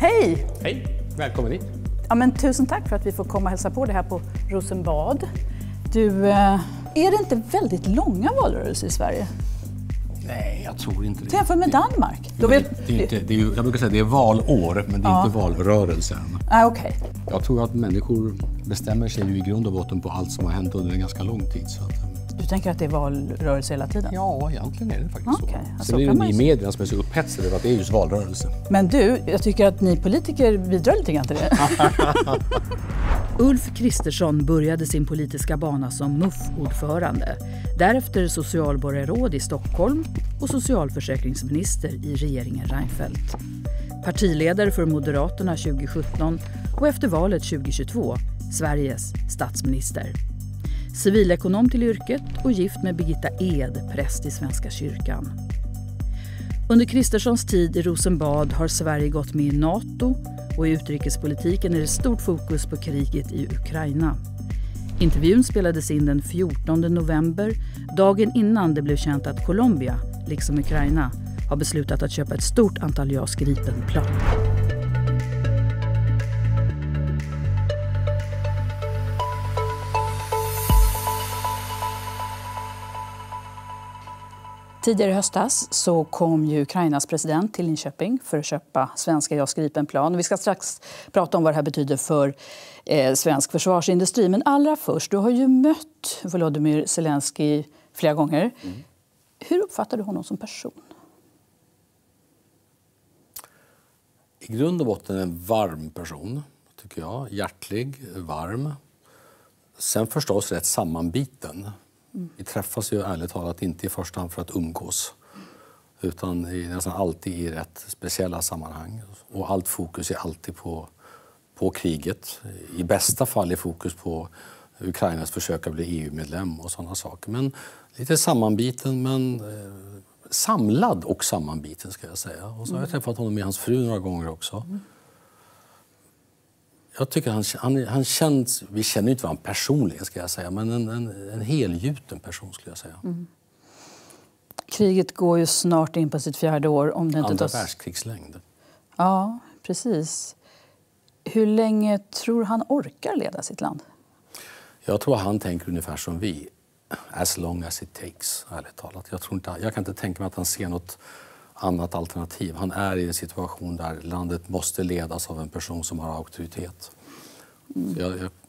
Hej! Hej, välkommen hit. Ja, men tusen tack för att vi får komma och hälsa på det här på Rosenbad. Du, är det inte väldigt långa valrörelser i Sverige? Nej, jag tror inte det. Jämfört med Danmark. Jag brukar säga att det är valår, men det är inte valrörelse än. Okej. Jag tror att människor bestämmer sig ju i grund och botten på allt som har hänt under en ganska lång tid. Så att, Du tänker att det är valrörelse hela tiden? ja, egentligen är det faktiskt så. Alltså, Sen är det ni i medierna som är så upphetsade över att det är just valrörelse. Men du, jag tycker att ni politiker bidrar lite grann till det. Ulf Kristersson började sin politiska bana som MUF-ordförande. Därefter socialborgarråd i Stockholm och socialförsäkringsminister i regeringen Reinfeldt. Partiledare för Moderaterna 2017 och efter valet 2022 Sveriges statsminister. Civilekonom till yrket och gift med Birgitta Ed, präst i Svenska kyrkan. Under Kristerssons tid i Rosenbad har Sverige gått med i NATO och i utrikespolitiken är det stort fokus på kriget i Ukraina. Intervjun spelades in den 14 november, dagen innan det blev känt att Colombia, liksom Ukraina, har beslutat att köpa ett stort antal JAS Gripen-plan. Tidigare i höstas så kom ju Ukrainas president till Linköping för att köpa svenska JAS Gripen-plan. Vi ska strax prata om vad det här betyder för svensk försvarsindustri. Men allra först, du har ju mött Volodymyr Zelensky flera gånger. Hur uppfattar du honom som person? I grund och botten en varm person, tycker jag. Hjärtlig, varm. Sen förstås rätt sammanbiten. Vi träffas ju ärligt talat inte i första hand för att umgås utan nästan alltid i rätt speciella sammanhang. Och allt fokus är alltid på kriget. I bästa fall är fokus på Ukrainas försök att bli EU-medlem och sådana saker. Men lite sammanbiten, men samlad och sammanbiten ska jag säga. Och så har jag träffat honom med hans fru några gånger också. Jag tycker han känns, vi känner inte varandra personligen ska jag säga, men en helgjuten person skulle jag säga. Kriget går ju snart in på sitt 4:e år. Om det inte Andra världskrigslängd. Ja, precis. Hur länge tror han orkar leda sitt land? Jag tror han tänker ungefär som vi. As long as it takes, ärligt talat. Jag kan inte tänka mig att han ser något annat alternativ. Han är i en situation där landet måste ledas av en person som har auktoritet.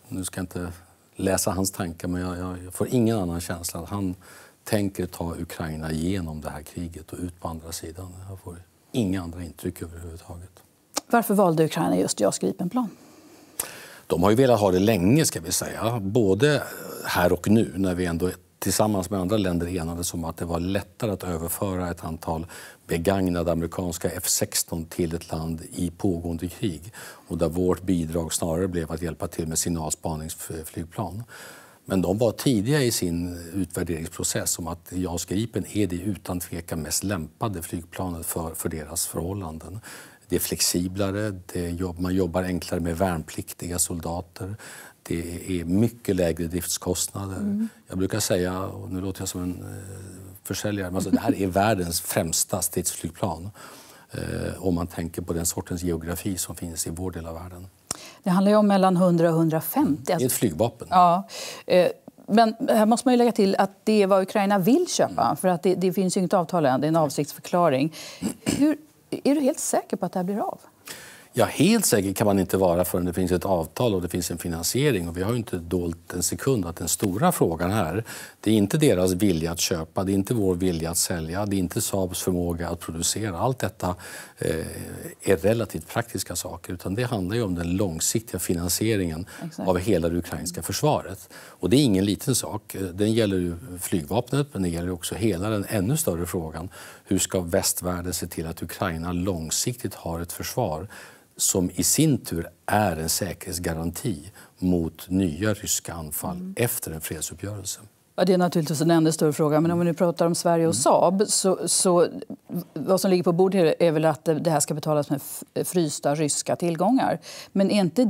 Nu ska jag inte läsa hans tankar, men jag får ingen annan känsla att han tänker ta Ukraina genom det här kriget och ut på andra sidan. Jag får inga andra intryck överhuvudtaget. Varför valde Ukraina just JAS Gripen-plan? De har ju velat ha det länge ska vi säga. Både här och nu när vi ändå tillsammans med andra länder enades om att det var lättare att överföra ett antal begagnade amerikanska F-16 till ett land i pågående krig. Och där vårt bidrag snarare blev att hjälpa till med signalspaningsflygplan. Men de var tidiga i sin utvärderingsprocess om att JAS Gripen är det utan tvekan mest lämpade flygplanet för deras förhållanden. Det är flexiblare, man jobbar enklare med värnpliktiga soldater. Det är mycket lägre driftskostnader. Jag brukar säga, och nu låter jag som en försäljare, men alltså det här är världens främsta stridsflygplan. Om man tänker på den sortens geografi som finns i vår del av världen. Det handlar ju om mellan 100 och 150. Det är ett flygvapen. Ja, men här måste man ju lägga till att det är vad Ukraina vill köpa. För att det finns ju inget avtal än, det är en avsiktsförklaring. Är du helt säker på att det här blir av? Ja, helt säker kan man inte vara förrän det finns ett avtal och det finns en finansiering. Och vi har ju inte dolt en sekund att den stora frågan här, det är inte deras vilja att köpa, det är inte vår vilja att sälja, det är inte Saabs förmåga att producera. Allt detta är relativt praktiska saker, utan det handlar ju om den långsiktiga finansieringen av hela det ukrainska försvaret. Och det är ingen liten sak. Den gäller ju flygvapnet, men det gäller också hela den ännu större frågan. Hur ska västvärlden se till att Ukraina långsiktigt har ett försvar som i sin tur är en säkerhetsgaranti mot nya ryska anfall efter en fredsuppgörelse? Ja, det är naturligtvis en ännu större fråga. Men om vi nu pratar om Sverige och Saab så vad som ligger på bordet är väl att det här ska betalas med frysta ryska tillgångar. Men är inte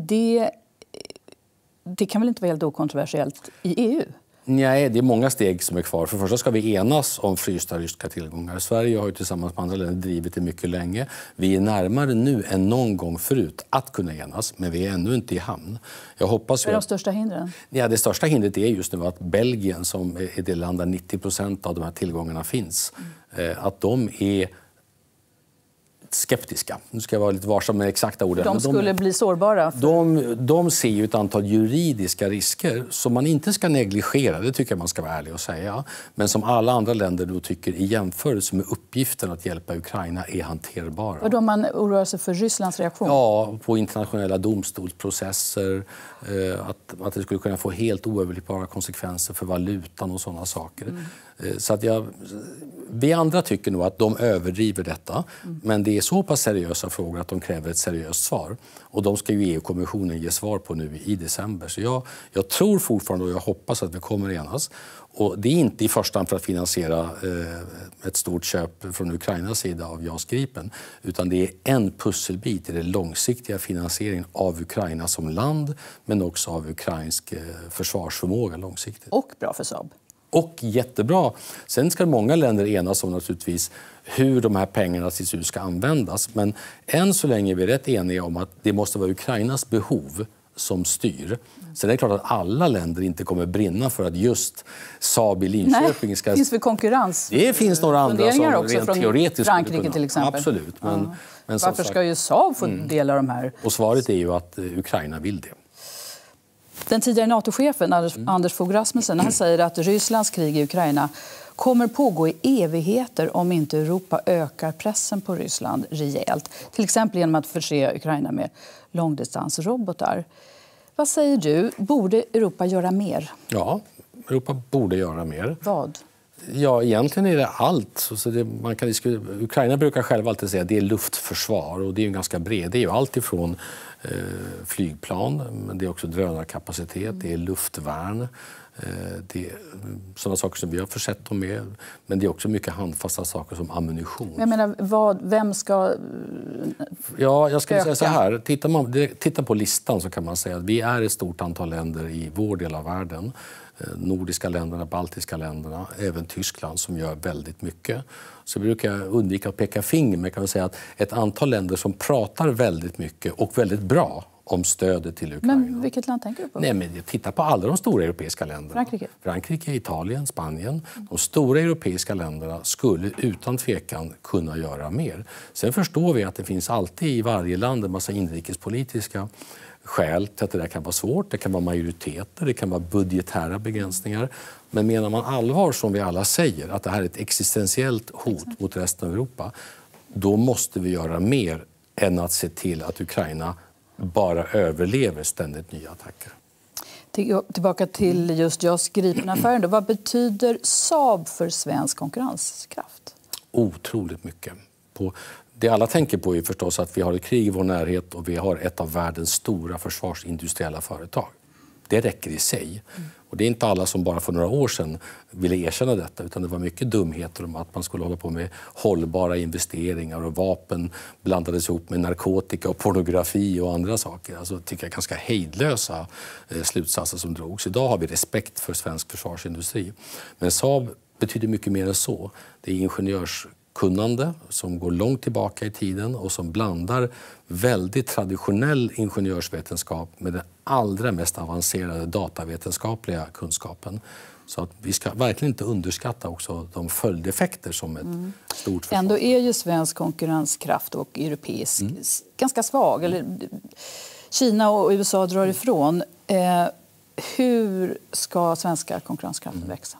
det kan väl inte vara helt okontroversiellt i EU? Nej, det är många steg som är kvar. För det första ska vi enas om frysta ryska tillgångar. Sverige har ju tillsammans med andra länder drivit det mycket länge. Vi är närmare nu än någon gång förut att kunna enas, men vi är ännu inte i hamn. Jag hoppas Vad är de största hindren? Ja, det största hindret är just nu att Belgien, som är det land där 90% av de här tillgångarna finns, att de är skeptiska. Nu ska jag vara lite varsam med exakta orden. De skulle bli sårbara? De ser ju ett antal juridiska risker som man inte ska negligera, det tycker jag man ska vara ärlig och säga. Men som alla andra länder då tycker i jämförelse med uppgiften att hjälpa Ukraina är hanterbara. Och då man oroar sig för Rysslands reaktion? Ja, på internationella domstolsprocesser, att det skulle kunna få helt oöverblickbara konsekvenser för valutan och sådana saker. Så att vi andra tycker nog att de överdriver detta, men det är så pass seriösa frågor att de kräver ett seriöst svar. Och de ska ju EU-kommissionen ge svar på nu i december. Så jag tror fortfarande och jag hoppas att vi kommer enas. Och det är inte i första hand för att finansiera ett stort köp från Ukrainas sida av JAS Gripen, utan det är en pusselbit i den långsiktiga finansieringen av Ukraina som land, men också av ukrainsk försvarsförmåga långsiktigt. Och bra för Saab. Och jättebra. Sen ska många länder enas om naturligtvis hur de här pengarna till slut ska användas. Men än så länge är vi rätt eniga om att det måste vara Ukrainas behov som styr. Sen är det klart att alla länder inte kommer brinna för att just Saab i Linköping ska... Nej, finns det konkurrens? Det finns några andra som också rent från teoretiskt Frankrike kunna. Till exempel. Absolut. Men varför ska ju Saab få del av de här? Och svaret är ju att Ukraina vill det. Den tidigare NATO-chefen Anders Fogh Rasmussen, han säger att Rysslands krig i Ukraina kommer pågå i evigheter om inte Europa ökar pressen på Ryssland rejält. Till exempel genom att förse Ukraina med långdistansrobotar. Vad säger du? Borde Europa göra mer? Ja, Europa borde göra mer. Vad? Ja, egentligen är det allt. Så man kan Ukraina brukar själva alltid säga att det är luftförsvar och det är ju ganska bred. Det är ju allt ifrån flygplan, men det är också drönarkapacitet, det är luftvärn. Det är sådana saker som vi har försett dem med, men det är också mycket handfasta saker som ammunition. Jag menar, vem ska Ja, jag skulle säga så här. Titta på listan så kan man säga att vi är ett stort antal länder i vår del av världen. Nordiska länderna, baltiska länderna, även Tyskland som gör väldigt mycket. Så brukar jag undvika att peka finger, men kan säga att ett antal länder som pratar väldigt mycket och väldigt bra om stödet till Ukraina. Men vilket land tänker du på? Nej, men titta på alla de stora europeiska länderna. Frankrike, Italien, Spanien. De stora europeiska länderna skulle utan tvekan kunna göra mer. Sen förstår vi att det finns alltid i varje land en massa inrikespolitiska skäl till att det där kan vara svårt. Det kan vara majoriteter, det kan vara budgetära begränsningar. Men menar man allvar, som vi alla säger, att det här är ett existentiellt hot mot resten av Europa, då måste vi göra mer än att se till att Ukraina bara överlever ständigt nya attacker. Tillbaka till just JAS Gripen-affären. Vad betyder Saab för svensk konkurrenskraft? Otroligt mycket. Det alla tänker på är förstås att vi har ett krig i vår närhet och vi har ett av världens stora försvarsindustriella företag. Det räcker i sig. Och det är inte alla som bara för några år sedan ville erkänna detta, utan det var mycket dumheter om att man skulle hålla på med hållbara investeringar och vapen blandades ihop med narkotika och pornografi och andra saker. Alltså tycker jag ganska hejdlösa slutsatser som drogs. Idag har vi respekt för svensk försvarsindustri. Men Saab betyder mycket mer än så. Det är ingenjörskunnande som går långt tillbaka i tiden och som blandar väldigt traditionell ingenjörsvetenskap med den allra mest avancerade datavetenskapliga kunskapen. Så att vi ska verkligen inte underskatta också de följdeffekter som ett stort försvar. Ändå är ju svensk konkurrenskraft och europeisk ganska svag. Eller, Kina och USA drar ifrån. Hur ska svenska konkurrenskraften växa?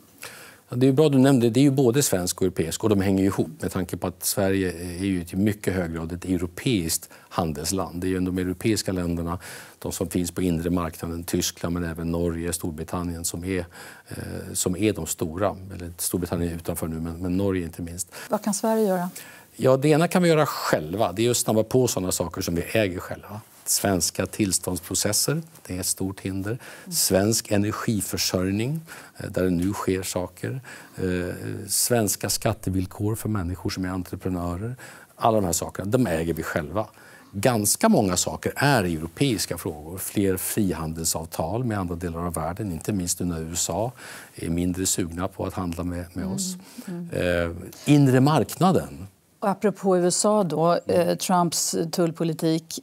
Det är bra du nämnde, det är ju både svensk och europeisk och de hänger ihop med tanke på att Sverige är ju till mycket hög grad ett europeiskt handelsland. Det är ju de europeiska länderna, de som finns på inre marknaden, Tyskland men även Norge, Storbritannien som är de stora. Eller Storbritannien är utanför nu men Norge inte minst. Vad kan Sverige göra? Ja, det ena kan vi göra själva. Det är att snabba på sådana saker som vi äger själva. Svenska tillståndsprocesser, det är ett stort hinder. Svensk energiförsörjning, där det nu sker saker. Svenska skattevillkor för människor som är entreprenörer. Alla de här sakerna, de äger vi själva. ganska många saker är europeiska frågor. Fler frihandelsavtal med andra delar av världen, inte minst när USA är mindre sugna på att handla med oss. Inre marknaden. Och apropå USA då, Trumps tullpolitik.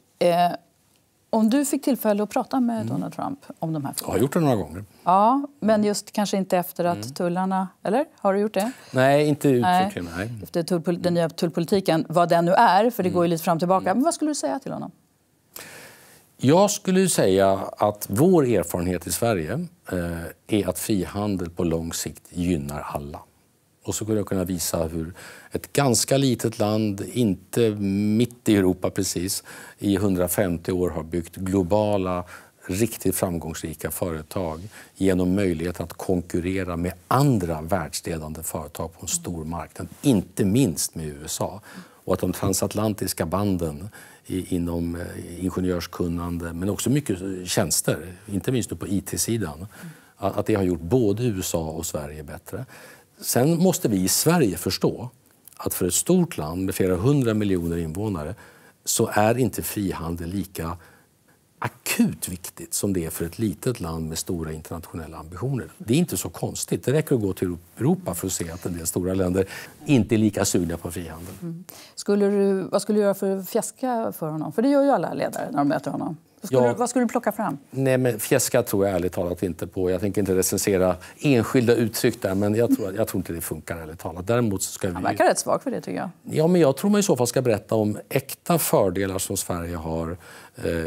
Om du fick tillfälle att prata med Donald Trump om de här frågorna? Jag har gjort det några gånger. Ja, men just kanske inte efter att tullarna... Eller? Har du gjort det? Nej, inte uttryckligen. Nej. Efter den nya tullpolitiken, vad den nu är, för det går ju lite fram och tillbaka. Men vad skulle du säga till honom? Jag skulle säga att vår erfarenhet i Sverige är att frihandel på lång sikt gynnar alla. Och så skulle jag kunna visa hur ett ganska litet land, inte mitt i Europa precis, i 150 år har byggt globala, riktigt framgångsrika företag genom möjlighet att konkurrera med andra världsledande företag på en stor marknad, inte minst med USA. Och att de transatlantiska banden inom ingenjörskunnande, men också mycket tjänster, inte minst på IT-sidan, att det har gjort både USA och Sverige bättre. Sen måste vi i Sverige förstå att för ett stort land med flera 100 miljoner invånare så är inte frihandel lika akut viktigt som det är för ett litet land med stora internationella ambitioner. Det är inte så konstigt. Det räcker att gå till Europa för att se att en del stora länder inte är lika sugna på frihandel. Vad skulle du göra för att fjäska för honom? För det gör ju alla ledare när de möter honom. Vad skulle du plocka fram? Nej, men fjäska tror jag ärligt talat inte på. Jag tänker inte recensera enskilda uttryck där, men jag tror inte det funkar ärligt talat. Däremot ska vi... Han verkar rätt svag för det, tycker jag. Ja, men jag tror man i så fall ska berätta om äkta fördelar som Sverige har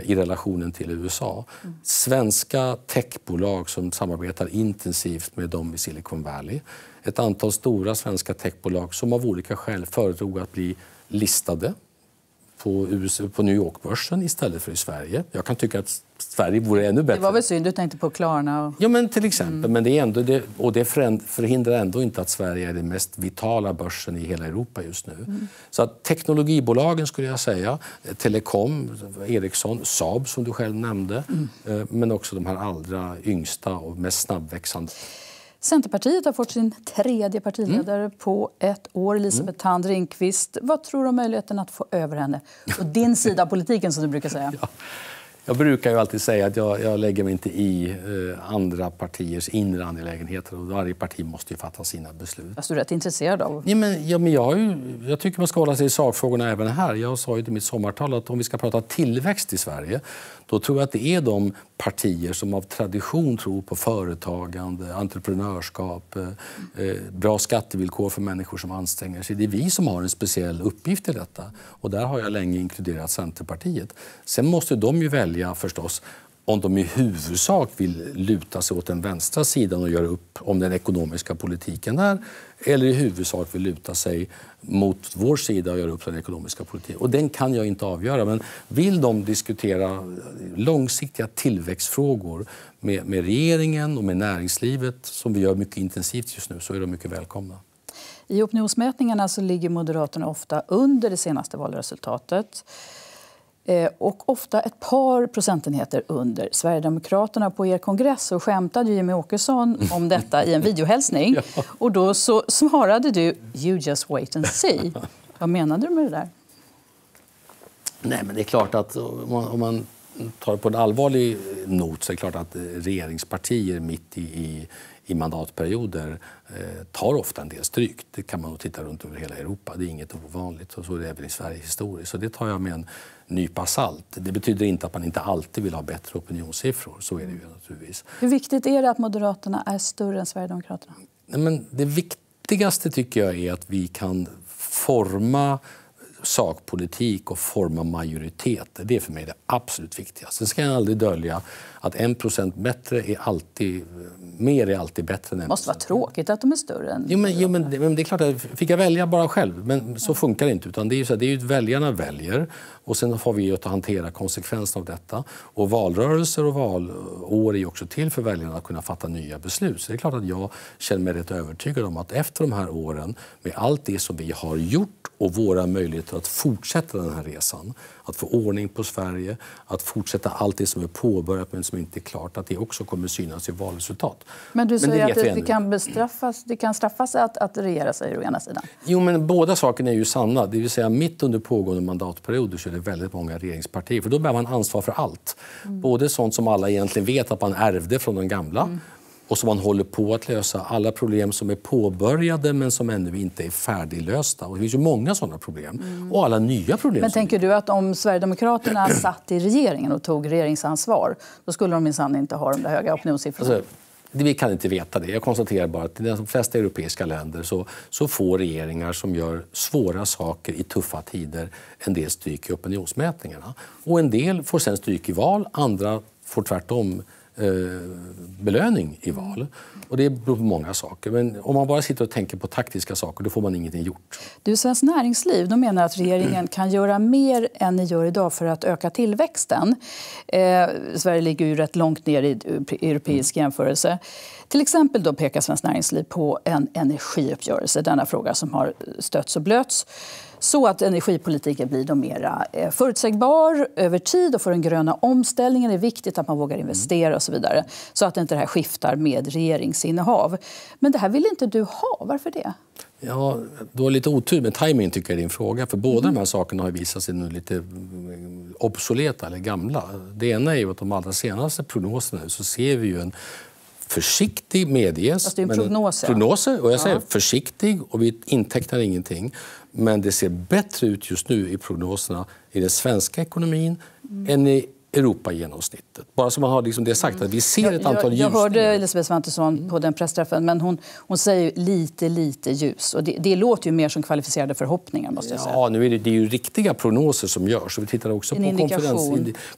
i relationen till USA. Svenska techbolag som samarbetar intensivt med dem i Silicon Valley. Ett antal stora svenska techbolag som av olika skäl föredrog att bli listade på New York-börsen istället för i Sverige. Jag kan tycka att Sverige vore ännu bättre. Det var väl synd, du tänkte på Klarna? Ja, men till exempel. Men det är ändå det, och det förhindrar ändå inte att Sverige är den mest vitala börsen i hela Europa just nu. Så att teknologibolagen skulle jag säga, Telekom, Ericsson, Saab som du själv nämnde, men också de här allra yngsta och mest snabbväxande. Centerpartiet har fått sin 3:e partiledare på ett år, Elisabeth Thand Ringqvist. Vad tror du om möjligheten att få över henne? Och din sida av politiken, som du brukar säga. Ja. Jag brukar ju alltid säga att jag lägger mig inte i andra partiers inre angelägenheter och varje parti måste ju fatta sina beslut. Fast du är rätt intresserad av? Jag tycker man ska hålla sig i sakfrågorna även här. Jag sa ju i mitt sommartal att om vi ska prata tillväxt i Sverige, då tror jag att det är de partier som av tradition tror på företagande, entreprenörskap, bra skattevillkor för människor som anstränger sig. Det är vi som har en speciell uppgift i detta. Och där har jag länge inkluderat Centerpartiet. Sen måste de ju välja förstås om de i huvudsak vill luta sig åt den vänstra sidan och göra upp om den ekonomiska politiken där, eller i huvudsak vill luta sig mot vår sida och göra upp den ekonomiska politiken. Och den kan jag inte avgöra, men vill de diskutera långsiktiga tillväxtfrågor med regeringen och med näringslivet, som vi gör mycket intensivt just nu, så är de mycket välkomna. I opinionsmätningarna så ligger Moderaterna ofta under det senaste valresultatet. Och ofta ett par procentenheter under Sverigedemokraterna. På er kongress så skämtade Jimmie Åkesson om detta i en videohälsning. Ja. Och då så svarade du, you just wait and see. Vad menade du med det där? Nej, men det är klart att om man tar det på en allvarlig not så är det klart att regeringspartier mitt i mandatperioder tar ofta en del stryk. Det kan man nog titta runt över hela Europa. Det är inget ovanligt, och så är det även i Sverige historiskt. Så det tar jag med en nypa salt. Det betyder inte att man inte alltid vill ha bättre opinionssiffror. Så är det ju naturligtvis. Hur viktigt är det att Moderaterna är större än Sverigedemokraterna? Nej, men det viktigaste tycker jag är att vi kan forma sakpolitik och forma majoritet. Det är för mig det absolut viktigaste. Sen ska jag aldrig dölja att 1% bättre är alltid, mer är alltid bättre än 1%. Det måste vara tråkigt att de är större än... Jo, men det är klart att fick jag välja bara själv, men så funkar det inte. Utan det är ju så att det är ju väljarna väljer, och sen får vi att hantera konsekvenserna av detta. Och valrörelser och valår är ju också till för väljarna att kunna fatta nya beslut. Så det är klart att jag känner mig rätt övertygad om att efter de här åren, med allt det som vi har gjort och våra möjligheter möjligheter att fortsätta den här resan. Att få ordning på Sverige, att fortsätta allt det som är påbörjat men som inte är klart, att det också kommer synas i valresultat. Men du säger att det kan straffas att regera, säger du å ena sidan. Jo, men båda sakerna är ju sanna. Det vill säga mitt under pågående mandatperioder så är det väldigt många regeringspartier. För då bär man ansvar för allt. Både sånt som alla egentligen vet att man ärvde från den gamla. Och som man håller på att lösa. Alla problem som är påbörjade men som ännu inte är färdiglösta. Och det finns ju många sådana problem. Och alla nya problem. Men tänker du att om Sverigedemokraterna satt i regeringen och tog regeringsansvar, då skulle de minsann inte ha de där höga opinionssiffrorna? Alltså, vi kan inte veta det. Jag konstaterar bara att i de flesta europeiska länder så får regeringar som gör svåra saker i tuffa tider en del stryk i opinionsmätningarna. Och en del får sen stryk i val, andra får tvärtom belöning i val. Och det beror på många saker. Men om man bara sitter och tänker på taktiska saker, då får man ingenting gjort. Du, Svenskt Näringsliv, de menar att regeringen kan göra mer än ni gör idag för att öka tillväxten. Sverige ligger ju rätt långt ner i europeisk jämförelse. Till exempel då pekar Svenskt Näringsliv på en energiuppgörelse, denna fråga som har stötts och blötts. Så att energipolitiken blir då mera förutsägbar över tid och för den gröna omställningen är det viktigt att man vågar investera och så vidare. Så att inte det här skiftar med regeringsinnehav. Men det här vill inte du ha. Varför det? Ja, du har lite otur med timing tycker jag i din fråga. För båda de här sakerna har visat sig nu lite obsoleta eller gamla. Det ena är ju att de allra senaste prognoserna så ser vi ju en försiktig medges. Fast det är en prognos. Prognoser, och jag säger försiktig och vi intecknar ingenting. Men det ser bättre ut just nu i prognoserna i den svenska ekonomin än i Europa-genomsnittet. Bara som man har liksom det sagt att vi ser ett antal ljus. Jag hörde Elisabeth Svantesson på den pressträffen, men hon säger lite ljus. Och det låter ju mer som kvalificerade förhoppningar, måste jag säga. Ja, nu är det är ju riktiga prognoser som görs. Och vi tittar också på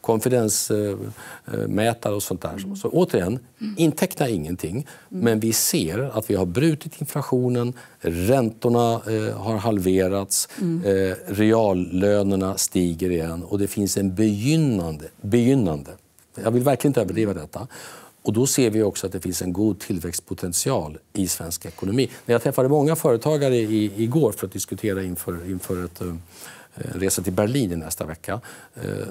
konfidensmätare och sånt där. Så återigen, inteckna ingenting. Men vi ser att vi har brutit inflationen, räntorna har halverats, reallönerna stiger igen och det finns en begynnande, jag vill verkligen inte överdriva detta, och då ser vi också att det finns en god tillväxtpotential i svensk ekonomi. När jag träffade många företagare igår för att diskutera inför ett resa till Berlin i nästa vecka,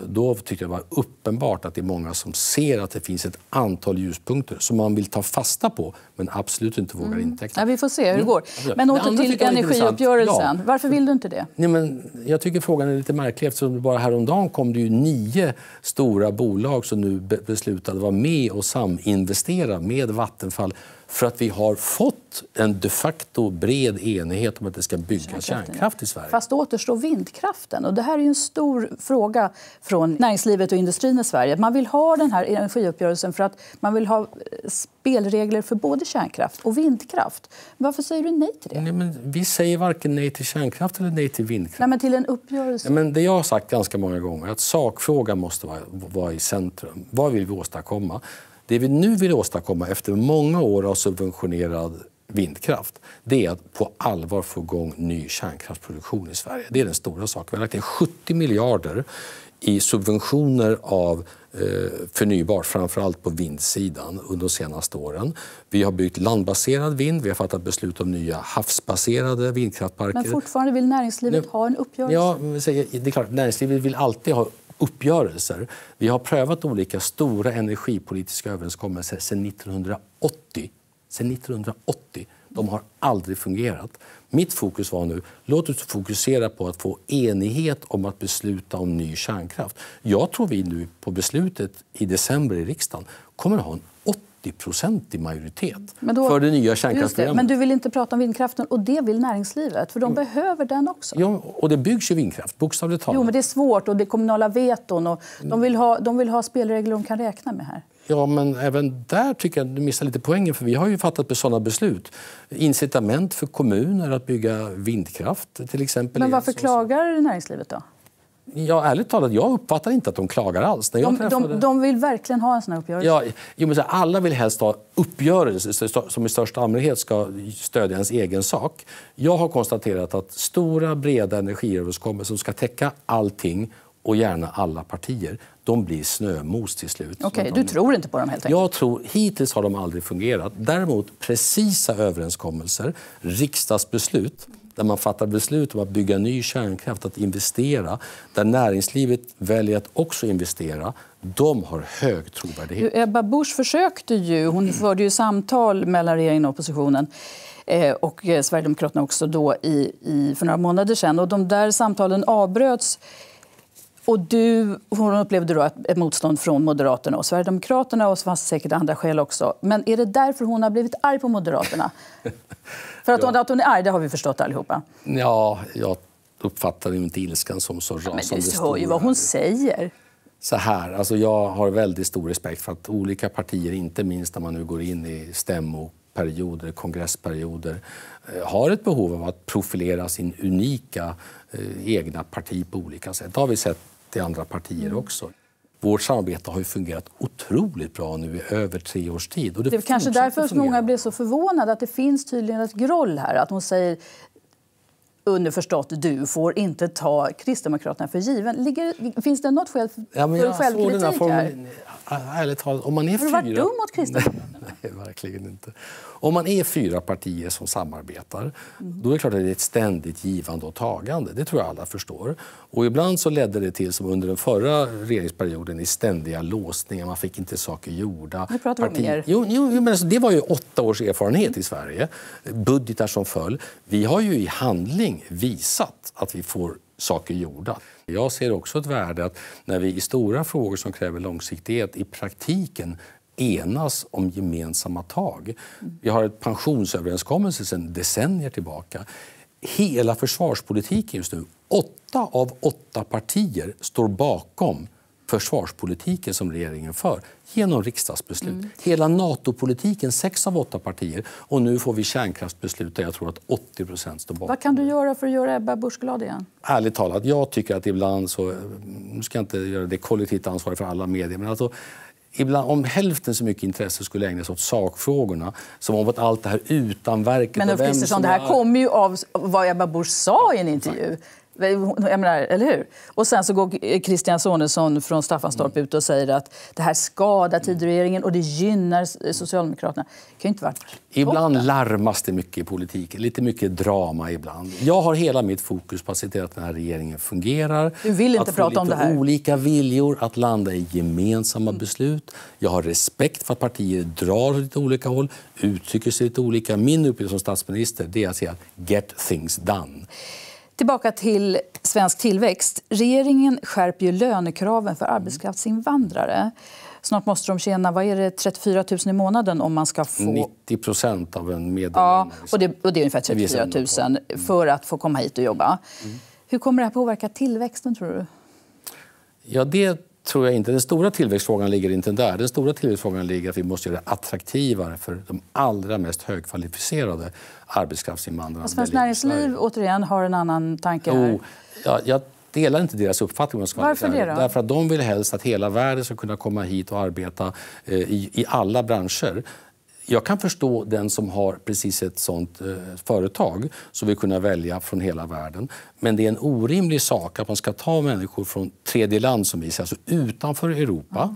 då tyckte jag det var uppenbart att det är många som ser att det finns ett antal ljuspunkter som man vill ta fasta på men absolut inte vågar inteckna. Ja, vi får se hur det går. Men åter till energiuppgörelsen. Ja. Varför vill du inte det? Nej, men jag tycker frågan är lite märklig eftersom bara häromdagen kom det ju 9 stora bolag som nu beslutade vara med och saminvestera med Vattenfall för att vi har fått en de facto bred enighet om att det ska byggas kärnkraft i Sverige. Fast återstår vindkraften. Och det här är ju en stor fråga från näringslivet och industrin i Sverige. Man vill ha den här energiuppgörelsen för att man vill ha spelregler för både kärnkraft och vindkraft. Varför säger du nej till det? Nej, men vi säger varken nej till kärnkraft eller nej till vindkraft. Nej, men till en uppgörelse. Nej, men det jag har sagt ganska många gånger är att sakfrågan måste vara i centrum. Vad vill vi åstadkomma? Det vi nu vill åstadkomma efter många år av subventionerad vindkraft, det är att på allvar få igång ny kärnkraftsproduktion i Sverige. Det är den stora saken. Vi har lagt in 70 miljarder i subventioner av förnybart, framförallt på vindsidan under de senaste åren. Vi har byggt landbaserad vind, vi har fattat beslut om nya havsbaserade vindkraftparker. Men fortfarande vill näringslivet ha en uppgörelse? Ja, det är klart, näringslivet vill alltid ha uppgörelser. Vi har prövat olika stora energipolitiska överenskommelser sedan 1980. De har aldrig fungerat. Mitt fokus var nu, låt oss fokusera på att få enighet om att besluta om ny kärnkraft. Jag tror vi nu på beslutet i december i riksdagen kommer att ha en 80% majoritet för det nya kärnkraftsprogrammet. Men du vill inte prata om vindkraften och det vill näringslivet, för de behöver den också. Ja, och det byggs ju vindkraft, bokstavligt talat. Jo, men det är svårt och det är kommunala veton och de vill ha spelregler de kan räkna med här. Ja, men även där tycker jag du missar lite poängen, för vi har ju fattat sådana beslut. Incitament för kommuner att bygga vindkraft till exempel. Men varför klagar näringslivet då? Ja, ärligt talat, jag uppfattar inte att de klagar alls. När de vill verkligen ha en sån här uppgörelse. Ja, men alla vill helst ha uppgörelser som i största allmänhet ska stödja ens egen sak. Jag har konstaterat att stora, breda energiöverenskommelser som ska täcka allting och gärna alla partier, de blir snömos till slut. Okej, du tror inte på dem helt enkelt? Jag tror, hittills har de aldrig fungerat. Däremot precisa överenskommelser, riksdagsbeslut, där man fattar beslut om att bygga ny kärnkraft, att investera, där näringslivet väljer att också investera, de har hög trovärdighet. Ebba Busch försökte ju, hon förde ju samtal mellan regeringen och oppositionen och Sverigedemokraterna också då för några månader sedan. Och de där samtalen avbröts. Och hon upplevde då ett motstånd från Moderaterna och Sverigedemokraterna, och så fanns det säkert andra skäl också. Men är det därför hon har blivit arg på Moderaterna? För att hon är arg, det har vi förstått allihopa. Ja, jag uppfattar inte ilskan som så rasande stor. Men du hör ju vad hon säger. Så här, alltså jag har väldigt stor respekt för att olika partier, inte minst när man nu går in i stämmoperioder, kongressperioder, har ett behov av att profilera sin unika egna parti på olika sätt. Det har vi sett i andra partier också. Vårt samarbete har ju fungerat otroligt bra nu i över 3 års tid. Och det är kanske därför många blev så förvånade att det finns tydligen ett groll här. Att hon säger underförstått, du får inte ta Kristdemokraterna för given. Finns det något skäl för självkritik här? Ärligt talat, om man är har du varit dum mot Kristdemokraterna? Nej, verkligen inte. Om man är 4 partier som samarbetar, då är det klart att det är ett ständigt givande och tagande. Det tror jag alla förstår. Och ibland så ledde det till, som under den förra regeringsperioden, i ständiga låsningar. Man fick inte saker gjorda. Nu pratar vi om er. Jo, men alltså, det var ju 8 års erfarenhet i Sverige. Budgetar som föll. Vi har ju i handling visat att vi får saker gjorda. Jag ser också ett värde att när vi i stora frågor som kräver långsiktighet i praktiken enas om gemensamma tag. Vi har ett pensionsöverenskommelse sedan decennier tillbaka. Hela försvarspolitiken just nu, 8 av 8 partier står bakom försvarspolitiken som regeringen för genom riksdagsbeslut. Hela NATO-politiken, 6 av 8 partier. Och nu får vi kärnkraftsbeslut där jag tror att 80% står bakom. Vad kan du göra för att göra Ebba Busch glad igen? Ärligt talat, jag tycker att ibland så, nu ska jag inte göra det kollektivt ansvar för alla medier, men alltså ibland, om hälften så mycket intresse skulle ägnas åt sakfrågorna som om att allt det här utanverket... Men Ulf Kristersson, det här kommer ju av vad Ebba Busch sa i en intervju. Jag menar, eller hur? Och sen så går Christian Sonesson från Staffanstorp ut och säger att det här skadar Tidöregeringen och det gynnar Socialdemokraterna. Det kan ju inte vara ibland larmas det mycket i politiken, lite mycket drama ibland. Jag har hela mitt fokus på att se till att den här regeringen fungerar. Du vill inte prata om det här. Olika viljor, att landa i gemensamma beslut. Jag har respekt för att partier drar åt lite olika håll, uttrycker sig lite olika. Min uppgift som statsminister, det är att säga get things done. Tillbaka till svensk tillväxt. Regeringen skärper ju lönekraven för arbetskraftsinvandrare. Snart måste de tjäna, vad är det, 34 000 i månaden om man ska få... 90% av en medlem. Ja, och det är ungefär 34 000 för att få komma hit och jobba. Hur kommer det här påverka tillväxten, tror du? Ja, det tror jag inte. Den stora tillväxtfrågan ligger inte där. Den stora tillväxtfrågan ligger att vi måste göra det attraktivare för de allra mest högkvalificerade arbetskraftsinvandrarna. Svenskt näringsliv, återigen, har en annan tanke här. Jag delar inte deras uppfattning. Varför det då? Därför att de vill helst att hela världen ska kunna komma hit och arbeta i alla branscher. Jag kan förstå den som har precis ett sånt företag som vill kunna välja från hela världen. Men det är en orimlig sak att man ska ta människor från tredje land, som vi säger, alltså utanför Europa.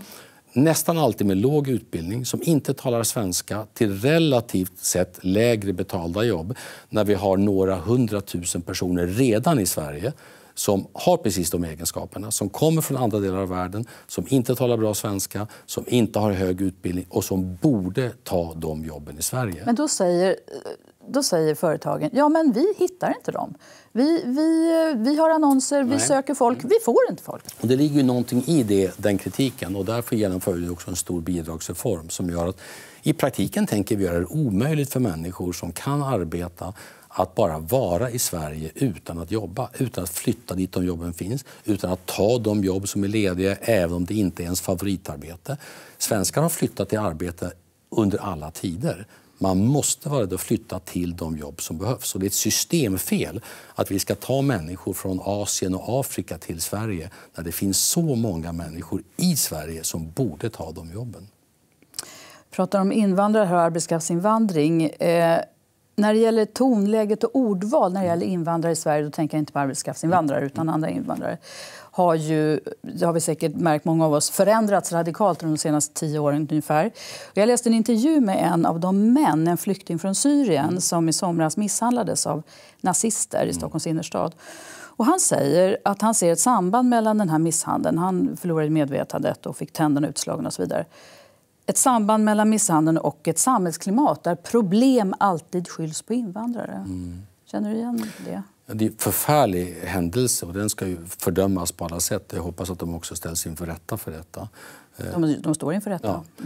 Nästan alltid med låg utbildning, som inte talar svenska, till relativt sett lägre betalda jobb. När vi har några 100 000 personer redan i Sverige som har precis de egenskaperna, som kommer från andra delar av världen, som inte talar bra svenska, som inte har hög utbildning och som borde ta de jobben i Sverige. Men då säger företagen, ja men vi hittar inte dem. Vi har annonser, vi söker folk, vi får inte folk. Och det ligger ju någonting i den kritiken, och därför genomför vi också en stor bidragsreform som gör att i praktiken tänker vi göra det omöjligt för människor som kan arbeta att bara vara i Sverige utan att jobba, utan att flytta dit de jobben finns, utan att ta de jobb som är lediga även om det inte är ens favoritarbete. Svenskar har flyttat till arbete under alla tider. Man måste vara rädd att flytta till de jobb som behövs. Och det är ett systemfel att vi ska ta människor från Asien och Afrika till Sverige när det finns så många människor i Sverige som borde ta de jobben. Pratar om invandrare och arbetskraftsinvandring. När det gäller tonläget och ordval när det gäller invandrare i Sverige, då tänker jag inte på arbetskraftsinvandrare utan andra invandrare, det har vi säkert märkt många av oss, förändrats radikalt under de senaste 10 åren ungefär. Jag läste en intervju med en av de män, en flykting från Syrien som i somras misshandlades av nazister i Stockholms innerstad. Och han säger att han ser ett samband mellan den här misshandeln, han förlorade medvetandet och fick tänderna utslagna och så vidare. Ett samband mellan misshandeln och ett samhällsklimat där problem alltid skylls på invandrare. Känner du igen det? Det är en förfärlig händelse och den ska ju fördömas på alla sätt. Jag hoppas att de också ställs inför rätta för detta. De står inför rätta. Ja.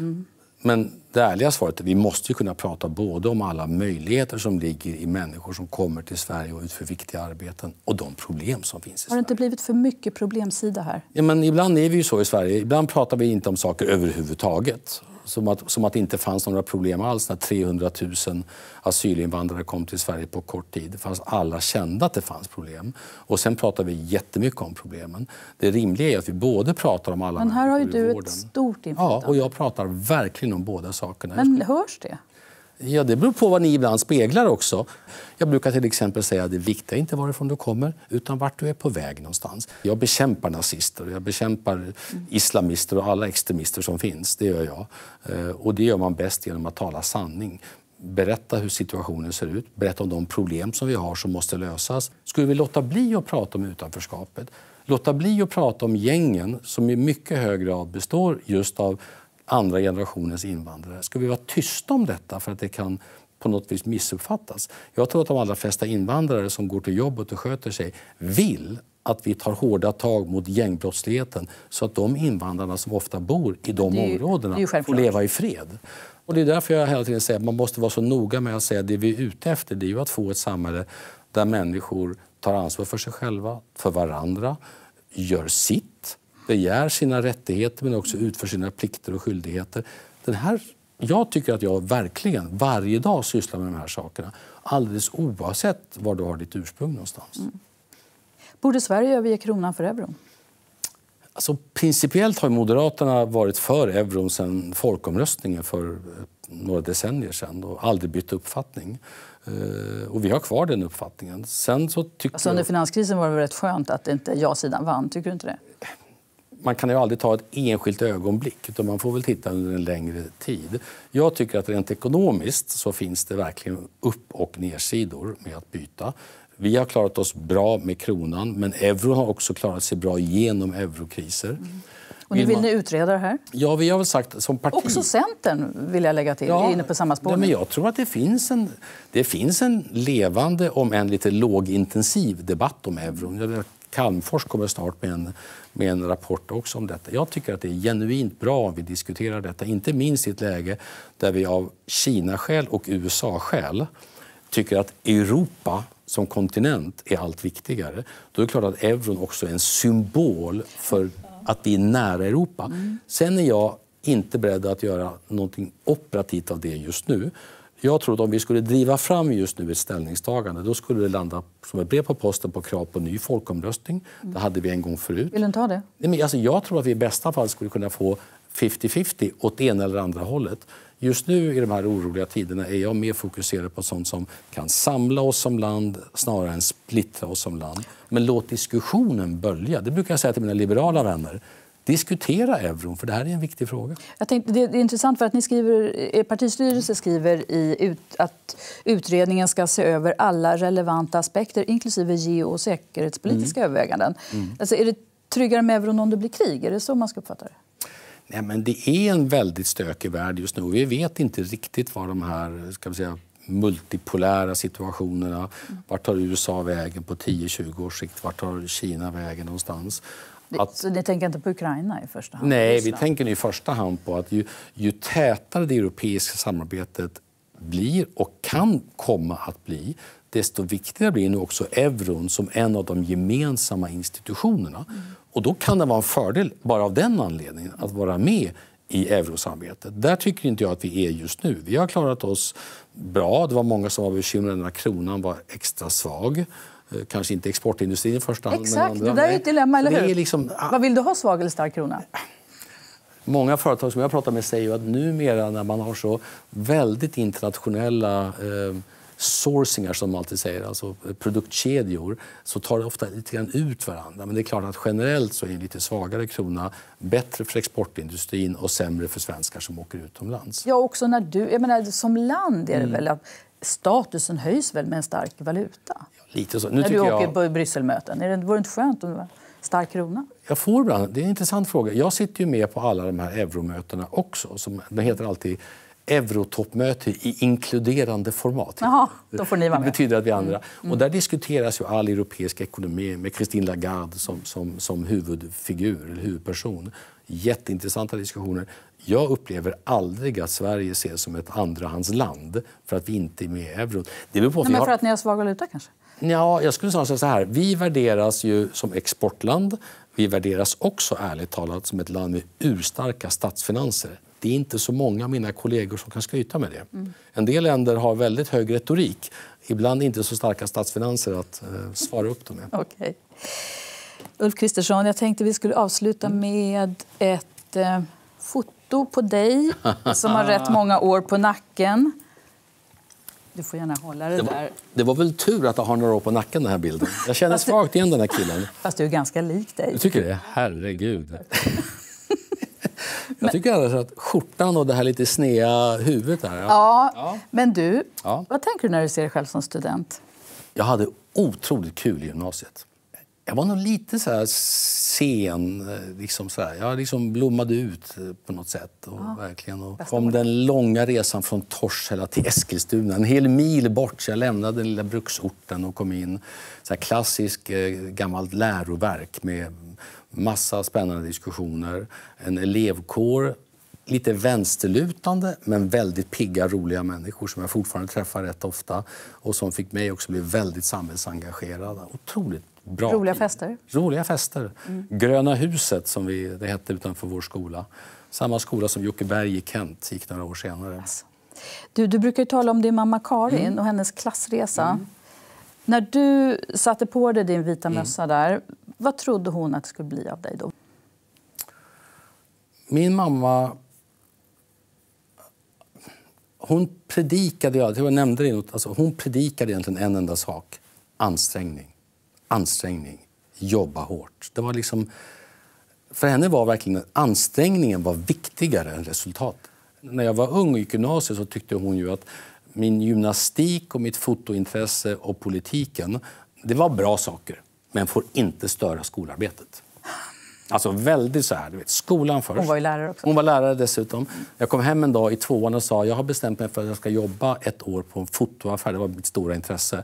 Men det ärliga svaret är att vi måste ju kunna prata både om alla möjligheter som ligger i människor som kommer till Sverige och utför viktiga arbeten och de problem som finns i Sverige. Har det inte blivit för mycket problemsida här? Ja, men ibland är vi ju så i Sverige. Ibland pratar vi inte om saker överhuvudtaget. Som att det inte fanns några problem alls när 300 000 asylinvandrare kom till Sverige på kort tid. Fast alla kände att det fanns problem. Och sen pratar vi jättemycket om problemen. Det rimliga är att vi både pratar om alla. Men här har ju du ett stort inflytande. Ja, och jag pratar verkligen om båda sakerna. Men hörs det? Ja, det beror på vad ni ibland speglar också. Jag brukar till exempel säga att det viktiga är inte varifrån du kommer utan vart du är på väg någonstans. Jag bekämpar nazister, jag bekämpar islamister och alla extremister som finns. Det gör jag. Och det gör man bäst genom att tala sanning. Berätta hur situationen ser ut, berätta om de problem som vi har som måste lösas. Skulle vi låta bli att prata om utanförskapet? Låta bli att prata om gängen som i mycket hög grad består just av andra generationens invandrare. Ska vi vara tysta om detta för att det kan på något vis missuppfattas? Jag tror att de allra flesta invandrare som går till jobbet och sköter sig vill att vi tar hårda tag mot gängbrottsligheten så att de invandrarna som ofta bor i de områdena får leva i fred. Och det är därför jag hela tiden säger att man måste vara så noga med att säga att det vi är ute efter det är ju att få ett samhälle där människor tar ansvar för sig själva, för varandra, gör sitt, begär sina rättigheter men också utför sina plikter och skyldigheter. Jag tycker att jag verkligen varje dag sysslar med de här sakerna alldeles oavsett var du har ditt ursprung någonstans. Borde Sverige överge kronan för euron? Alltså, principiellt har Moderaterna varit för euron sedan folkomröstningen för några decennier sedan och aldrig bytt uppfattning. Och vi har kvar den uppfattningen. Sen så tycker under finanskrisen var det rätt skönt att inte ja-sidan vann, tycker du inte det? Man kan ju aldrig ta ett enskilt ögonblick utan man får väl titta under en längre tid. Jag tycker att rent ekonomiskt så finns det verkligen upp- och nedsidor med att byta. Vi har klarat oss bra med kronan men euron har också klarat sig bra genom eurokriser. Och nu vill ni utreda det här? Ja, vi har väl sagt som parti. Också Centern vill jag lägga till, är inne på samma spår. Ja, men jag tror att det finns en levande, om en lite lågintensiv debatt om euron. Calmfors kommer snart med en rapport också om detta. Jag tycker att det är genuint bra om vi diskuterar detta. Inte minst i ett läge där vi av Kina-skäl och USA-skäl tycker att Europa som kontinent är allt viktigare. Då är det klart att euron också är en symbol för att vi är nära Europa. Sen är jag inte beredd att göra någonting operativt av det just nu. Jag tror att om vi skulle driva fram just nu ett ställningstagande då skulle det landa som ett brev på posten på krav på ny folkomröstning. Det hade vi en gång förut. Vill du inte ha det? Nej, men alltså, jag tror att vi i bästa fall skulle kunna få 50-50 åt ena eller andra hållet. Just nu i de här oroliga tiderna är jag mer fokuserad på sånt som kan samla oss som land snarare än splittra oss som land. Men låt diskussionen bölja. Det brukar jag säga till mina liberala vänner. Diskutera euron, för det här är en viktig fråga. Jag tänkte, det är intressant för att er partistyrelse skriver att utredningen ska se över alla relevanta aspekter inklusive geo- och säkerhetspolitiska överväganden. Alltså, är det tryggare med euron om det blir krig? Är det så man ska uppfatta det? Nej, men det är en väldigt stökig värld just nu. Vi vet inte riktigt vad de här multipolära situationerna, vart tar USA vägen på 10-20 års sikt, vart tar Kina vägen någonstans. Så ni tänker inte på Ukraina i första hand? Nej, vi tänker i första hand på att ju tätare det europeiska samarbetet blir och kan komma att bli, desto viktigare blir nu också euron som en av de gemensamma institutionerna. Och då kan det vara en fördel bara av den anledningen att vara med i eurosamarbetet. Där tycker inte jag att vi är just nu. Vi har klarat oss bra. Det var många som var bekymrade när kronan var extra svag. Kanske inte exportindustrin i första hand. Exakt, men andra. Det där är ett dilemma, eller hur? Det är liksom, vad vill du ha, svag eller stark krona? Många företag som jag pratar med säger att numera när man har så väldigt internationella sourcingar som man alltid säger, alltså produktkedjor, så tar det ofta lite grann ut varandra. Men det är klart att generellt så är en lite svagare krona bättre för exportindustrin och sämre för svenskar som åker utomlands. Ja, också när jag menar, som land är det väl att statusen höjs väl med en stark valuta? Ja, lite så. Nu när du åker på Brysselmöten, vore det inte skönt om det var stark krona? Jag får ibland, det är en intressant fråga. Jag sitter ju med på alla de här euromötena också. Det heter alltid eurotoppmöte i inkluderande format. Jaha, då får ni vara med. Det betyder att vi andra. Och där diskuteras ju all europeisk ekonomi med Christine Lagarde som huvudfigur eller huvudperson. Jätteintressanta diskussioner. Jag upplever aldrig att Sverige ses som ett andrahandsland för att vi inte är med i euron. Det beror på att men för att ni har svag valuta kanske? Ja, jag skulle säga så här. Vi värderas ju som exportland. Vi värderas också ärligt talat som ett land med urstarka statsfinanser. Det är inte så många av mina kollegor som kan skryta med det. En del länder har väldigt hög retorik. Ibland inte så starka statsfinanser att svara upp dem med. Okej. Ulf Kristersson, jag tänkte vi skulle avsluta med ett foto på dig som har rätt många år på nacken. Du får gärna hålla det där. Det var väl tur att jag har några år på nacken, den här bilden. Jag känner svagt igen den här killen. Fast du är ganska lik dig. Jag tycker det? Herregud. Jag tycker alltså att skjortan och det här lite snea huvudet där. Ja. Men du, vad tänker du när du ser dig själv som student? Jag hade otroligt kul i gymnasiet. Jag var nog lite så här sen, liksom så här. Jag liksom blommade ut på något sätt. Och verkligen. Och kom den långa resan från Torshälla till Eskilstuna. En hel mil bort, så jag lämnade den lilla bruksorten och kom in. Så här klassisk gammalt läroverk med massa spännande diskussioner. En elevkår, lite vänsterlutande men väldigt pigga, roliga människor som jag fortfarande träffar rätt ofta. Och som fick mig också bli väldigt samhällsengagerad. Otroligt bra. Roliga fester? Roliga fester. Gröna huset som det hette utanför vår skola. Samma skola som Jocke Berg i Kent gick några år senare. Alltså. Du brukar ju tala om din mamma Karin och hennes klassresa. När du satte på dig din vita mössa där, vad trodde hon att det skulle bli av dig då? Min mamma, hon predikade, jag nämnde det, alltså hon predikade egentligen en enda sak. Ansträngning. Jobba hårt. Det var liksom, för henne var verkligen ansträngningen var viktigare än resultat. När jag var ung och gick gymnasiet så tyckte hon ju att min gymnastik och mitt fotointresse och politiken, det var bra saker, men får inte störa skolarbetet. Alltså väldigt så här, du vet, skolan först. Hon var ju lärare också. Hon var lärare dessutom. Jag kom hem en dag i 2:an och sa jag har bestämt mig för att jag ska jobba 1 år på en fotoaffär. Det var mitt stora intresse.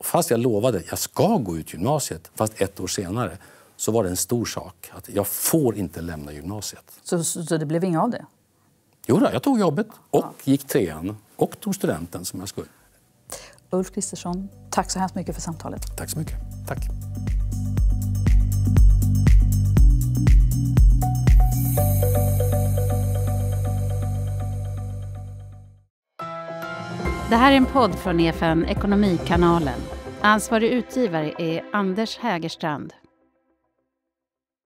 Fast jag lovade jag ska gå ut gymnasiet, fast 1 år senare, så var det en stor sak att jag får inte lämna gymnasiet. Så det blev inga av det? Jo då, jag tog jobbet och gick 3:an och tog studenten som jag skulle. Ulf Kristersson, tack så hemskt mycket för samtalet. Tack så mycket. Tack. Det här är en podd från EFN Ekonomikanalen. Ansvarig utgivare är Anders Hägerstrand.